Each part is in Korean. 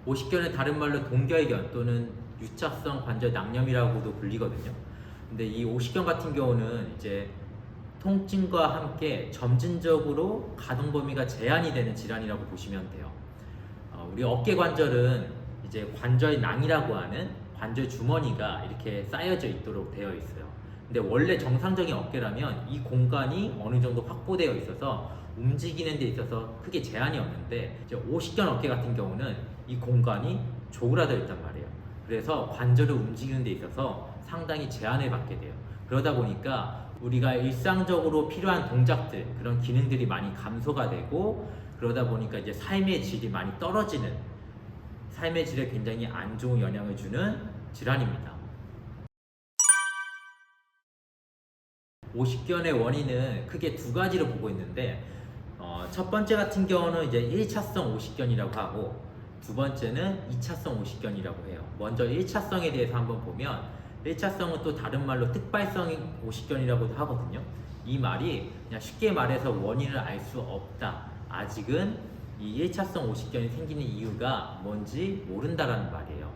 오십견은 다른 말로 동결견 또는 유착성 관절 낭염이라고도 불리거든요. 근데 이 오십견 같은 경우는 이제 통증과 함께 점진적으로 가동 범위가 제한이 되는 질환이라고 보시면 돼요. 우리 어깨 관절은 이제 관절낭이라고 하는 관절 주머니가 이렇게 쌓여져 있도록 되어 있어요. 근데 원래 정상적인 어깨라면 이 공간이 어느 정도 확보되어 있어서 움직이는 데 있어서 크게 제한이 없는데, 이제 오십견 어깨 같은 경우는 이 공간이 조그라져 있단 말이에요. 그래서 관절을 움직이는 데 있어서 상당히 제한을 받게 돼요. 그러다 보니까 우리가 일상적으로 필요한 동작들, 그런 기능들이 많이 감소가 되고, 그러다 보니까 이제 삶의 질이 많이 떨어지는, 삶의 질에 굉장히 안 좋은 영향을 주는 질환입니다. 오십견의 원인은 크게 두 가지로 보고 있는데, 첫 번째 같은 경우는 이제 1차성 오십견이라고 하고, 두 번째는 2차성 오십견이라고 해요. 먼저 1차성에 대해서 한번 보면, 1차성은 또 다른 말로 특발성 오십견이라고도 하거든요. 이 말이 그냥 쉽게 말해서 원인을 알 수 없다, 아직은 이 1차성 오십견이 생기는 이유가 뭔지 모른다라는 말이에요.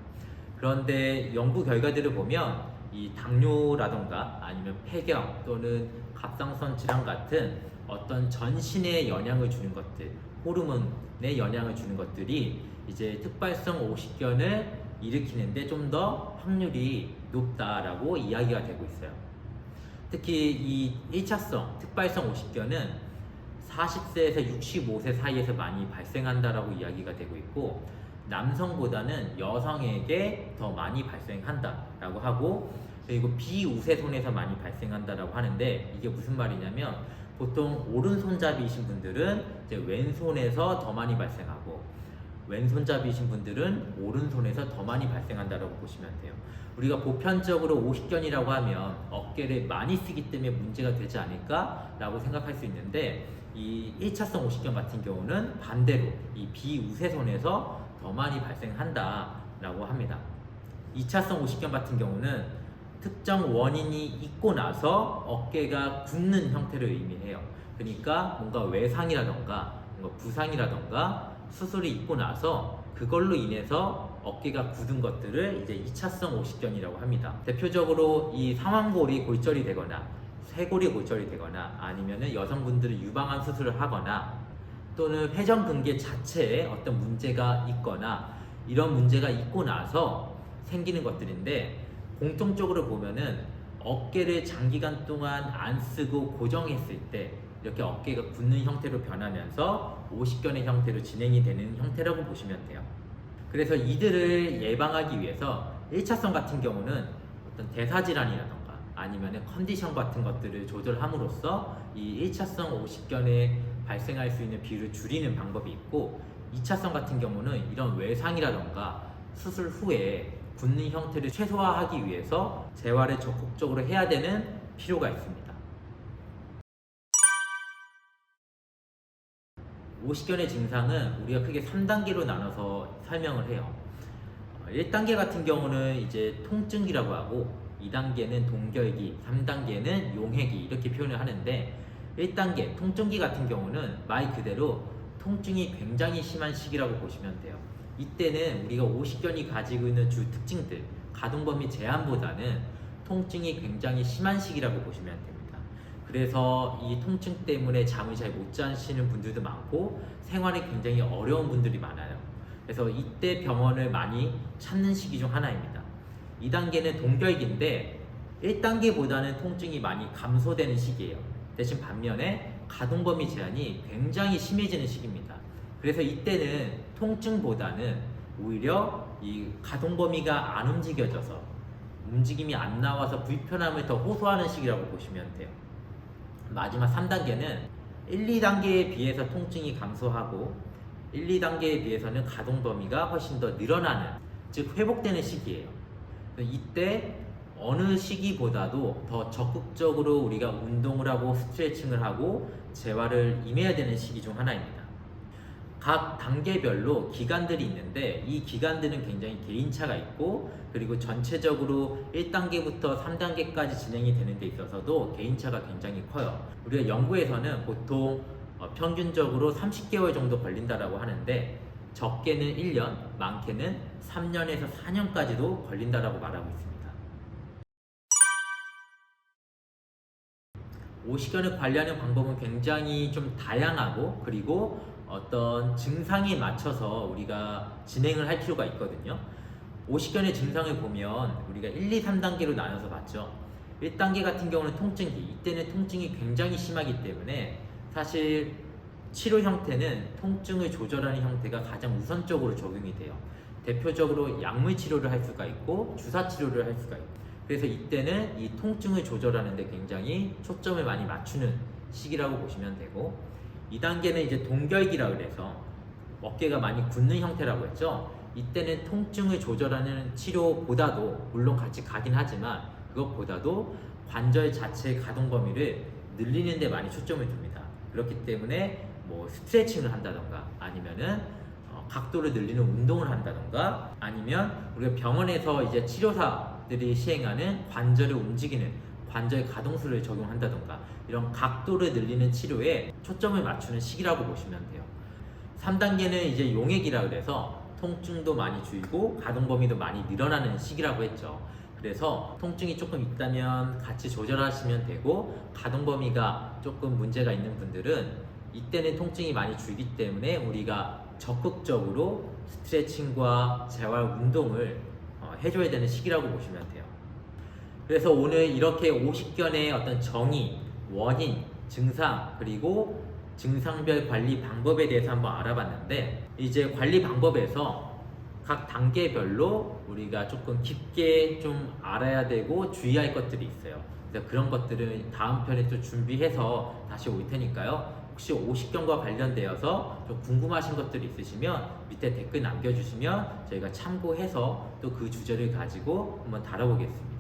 그런데 연구 결과들을 보면 이 당뇨라던가 아니면 폐경 또는 갑상선 질환 같은 어떤 전신에 영향을 주는 것들, 호르몬에 영향을 주는 것들이 이제 특발성 오십견을 일으키는데 좀 더 확률이 높다라고 이야기가 되고 있어요. 특히 이 1차성 특발성 오십견은 40세에서 65세 사이에서 많이 발생한다라고 이야기가 되고 있고, 남성보다는 여성에게 더 많이 발생한다라고 하고, 그리고 비우세손에서 많이 발생한다라고 하는데, 이게 무슨 말이냐면 보통 오른손잡이이신 분들은 이제 왼손에서 더 많이 발생하고, 왼손잡이이신 분들은 오른손에서 더 많이 발생한다라고 보시면 돼요. 우리가 보편적으로 오십견이라고 하면 어깨를 많이 쓰기 때문에 문제가 되지 않을까라고 생각할 수 있는데, 이 1차성 오십견 같은 경우는 반대로 이 비우세손에서 더 많이 발생한다라고 합니다. 2차성 오십견 같은 경우는 특정 원인이 있고 나서 어깨가 굳는 형태를 의미해요. 그러니까 뭔가 외상이라던가 뭔가 부상이라던가 수술이 있고 나서 그걸로 인해서 어깨가 굳은 것들을 이제 2차성 오십견이라고 합니다. 대표적으로 이 상완골이 골절이 되거나 쇄골이 골절이 되거나, 아니면은 여성분들이 유방암 수술을 하거나, 또는 회전근개 자체에 어떤 문제가 있거나, 이런 문제가 있고 나서 생기는 것들인데, 공통적으로 보면은 어깨를 장기간 동안 안 쓰고 고정했을 때 이렇게 어깨가 굳는 형태로 변하면서 오십견의 형태로 진행이 되는 형태라고 보시면 돼요. 그래서 이들을 예방하기 위해서 1차성 같은 경우는 어떤 대사질환이라던가 아니면 컨디션 같은 것들을 조절함으로써 이 1차성 오십견에 발생할 수 있는 비율을 줄이는 방법이 있고, 2차성 같은 경우는 이런 외상이라던가 수술 후에 굳는 형태를 최소화하기 위해서 재활을 적극적으로 해야 되는 필요가 있습니다. 오십견의 증상은 우리가 크게 3단계로 나눠서 설명을 해요. 1단계 같은 경우는 이제 통증이라고 하고, 2단계는 동결기, 3단계는 용해기, 이렇게 표현을 하는데, 1단계 통증기 같은 경우는 말 그대로 통증이 굉장히 심한 시기라고 보시면 돼요. 이때는 우리가 오십견이 가지고 있는 주 특징들, 가동범위 제한보다는 통증이 굉장히 심한 시기라고 보시면 됩니다. 그래서 이 통증 때문에 잠을 잘 못 자시는 분들도 많고, 생활이 굉장히 어려운 분들이 많아요. 그래서 이때 병원을 많이 찾는 시기 중 하나입니다. 2단계는 동결기인데 1단계보다는 통증이 많이 감소되는 시기예요. 대신 반면에 가동범위 제한이 굉장히 심해지는 시기입니다. 그래서 이때는 통증보다는 오히려 이 가동범위가 안 움직여져서 움직임이 안 나와서 불편함을 더 호소하는 시기라고 보시면 돼요. 마지막 3단계는 1, 2단계에 비해서 통증이 감소하고 1, 2단계에 비해서는 가동 범위가 훨씬 더 늘어나는, 즉 회복되는 시기예요. 이때 어느 시기보다도 더 적극적으로 우리가 운동을 하고 스트레칭을 하고 재활을 임해야 되는 시기 중 하나입니다. 각 단계별로 기간들이 있는데, 이 기간들은 굉장히 개인차가 있고, 그리고 전체적으로 1단계부터 3단계까지 진행이 되는 데 있어서도 개인차가 굉장히 커요. 우리가 연구에서는 보통 평균적으로 30개월 정도 걸린다라고 하는데, 적게는 1년, 많게는 3년에서 4년까지도 걸린다라고 말하고 있습니다. 오십견을 관리하는 방법은 굉장히 좀 다양하고, 그리고 어떤 증상에 맞춰서 우리가 진행을 할 필요가 있거든요. 오십견의 증상을 보면 우리가 1, 2, 3단계로 나눠서 봤죠. 1단계 같은 경우는 통증기, 이때는 통증이 굉장히 심하기 때문에 사실 치료 형태는 통증을 조절하는 형태가 가장 우선적으로 적용이 돼요. 대표적으로 약물 치료를 할 수가 있고 주사 치료를 할 수가 있고, 그래서 이때는 이 통증을 조절하는 데 굉장히 초점을 많이 맞추는 시기라고 보시면 되고, 2단계는 이제 동결기라 그래서 어깨가 많이 굳는 형태라고 했죠. 이때는 통증을 조절하는 치료보다도 물론 같이 가긴 하지만 그것보다도 관절 자체의 가동 범위를 늘리는 데 많이 초점을 둡니다. 그렇기 때문에 뭐 스트레칭을 한다던가 아니면은 각도를 늘리는 운동을 한다던가, 아니면 우리가 병원에서 이제 치료사들이 시행하는 관절을 움직이는 관절 가동수를 적용한다던가, 이런 각도를 늘리는 치료에 초점을 맞추는 시기라고 보시면 돼요. 3단계는 이제 용액이라 그래서 통증도 많이 줄이고 가동 범위도 많이 늘어나는 시기라고 했죠. 그래서 통증이 조금 있다면 같이 조절하시면 되고, 가동 범위가 조금 문제가 있는 분들은 이때는 통증이 많이 줄기 때문에 우리가 적극적으로 스트레칭과 재활 운동을 해줘야 되는 시기라고 보시면 돼요. 그래서 오늘 이렇게 오십견의 어떤 정의, 원인, 증상, 그리고 증상별 관리 방법에 대해서 한번 알아봤는데, 이제 관리 방법에서 각 단계별로 우리가 조금 깊게 좀 알아야 되고 주의할 것들이 있어요. 그래서 그런 것들은 다음 편에 또 준비해서 다시 올 테니까요. 혹시 오십견과 관련되어서 좀 궁금하신 것들이 있으시면 밑에 댓글 남겨주시면 저희가 참고해서 또 그 주제를 가지고 한번 다뤄보겠습니다.